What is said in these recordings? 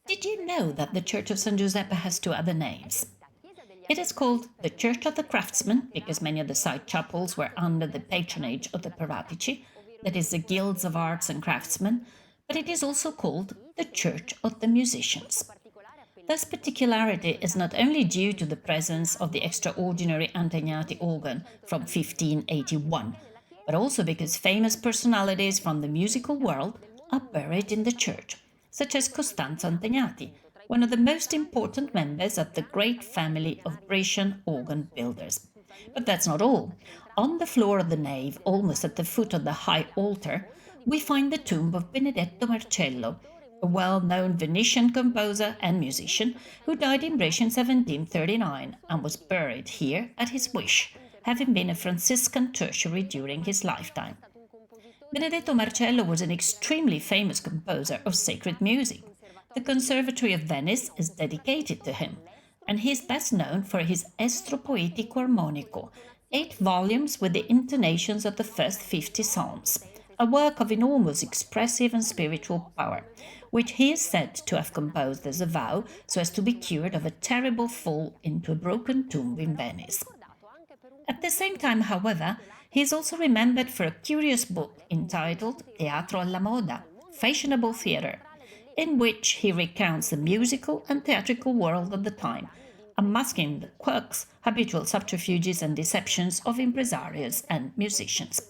Did you know that the Church of San Giuseppe has two other names? It is called the Church of the Craftsmen because many of the side chapels were under the patronage of the Paratici, that is, the guilds of arts and craftsmen, but it is also called the Church of the Musicians. This particularity is not only due to the presence of the extraordinary Antegnati organ from 1581, but also because famous personalities from the musical world are buried in the church, such as Costanzo Antegnati, one of the most important members of the great family of Brescian organ builders. But that's not all. On the floor of the nave, almost at the foot of the high altar, we find the tomb of Benedetto Marcello, a well-known Venetian composer and musician who died in Brescia in 1739 and was buried here at his wish, having been a Franciscan tertiary during his lifetime. Benedetto Marcello was an extremely famous composer of sacred music. The Conservatory of Venice is dedicated to him, and he is best known for his Estro Poetico Armonico, 8 volumes with the intonations of the first 50 psalms, a work of enormous expressive and spiritual power, which he is said to have composed as a vow so as to be cured of a terrible fall into a broken tomb in Venice. At the same time, however, he is also remembered for a curious book entitled Teatro alla Moda, Fashionable Theatre, in which he recounts the musical and theatrical world of the time, unmasking the quirks, habitual subterfuges and deceptions of impresarios and musicians.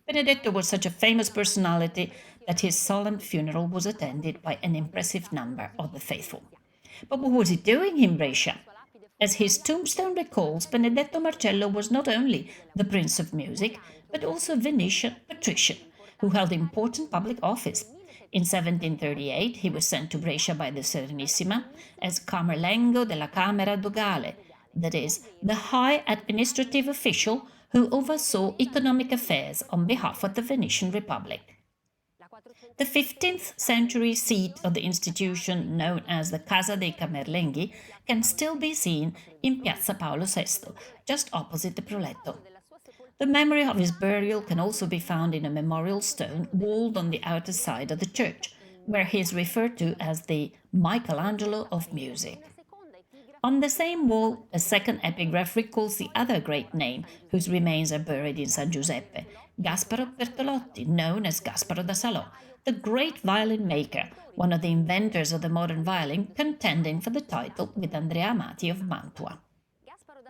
Benedetto was such a famous personality that his solemn funeral was attended by an impressive number of the faithful. But what was he doing in Brescia? As his tombstone recalls, Benedetto Marcello was not only the Prince of Music, but also a Venetian patrician who held important public office. In 1738 he was sent to Brescia by the Serenissima as Camerlengo della Camera Dogale, that is, the high administrative official who oversaw economic affairs on behalf of the Venetian Republic. The 15th century seat of the institution, known as the Casa dei Camerlenghi, can still be seen in Piazza Paolo VI, just opposite the Proletto. The memory of his burial can also be found in a memorial stone walled on the outer side of the church, where he is referred to as the Michelangelo of music. On the same wall, a second epigraph recalls the other great name whose remains are buried in San Giuseppe, Gasparo Bertolotti, known as Gasparo da Salò, the great violin maker, one of the inventors of the modern violin, contending for the title with Andrea Amati of Mantua.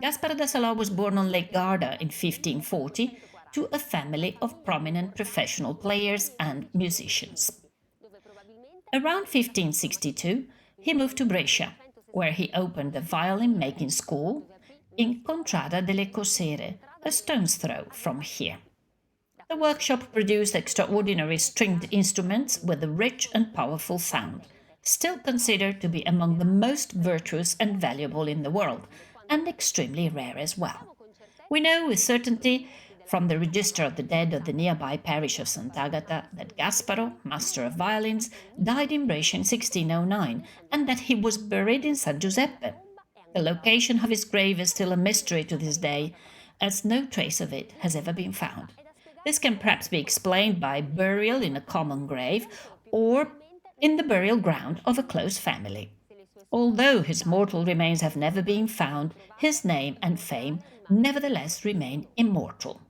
Gasparo da Salò was born on Lake Garda in 1540 to a family of prominent professional players and musicians. Around 1562, he moved to Brescia, where he opened a violin-making school in Contrada delle Cosere, a stone's throw from here. The workshop produced extraordinary stringed instruments with a rich and powerful sound, still considered to be among the most virtuous and valuable in the world, and extremely rare as well. We know with certainty from the register of the dead of the nearby parish of Sant'Agata that Gasparo, master of violins, died in Brescia in 1609 and that he was buried in San Giuseppe. The location of his grave is still a mystery to this day, as no trace of it has ever been found. This can perhaps be explained by burial in a common grave or in the burial ground of a close family. Although his mortal remains have never been found, his name and fame nevertheless remain immortal.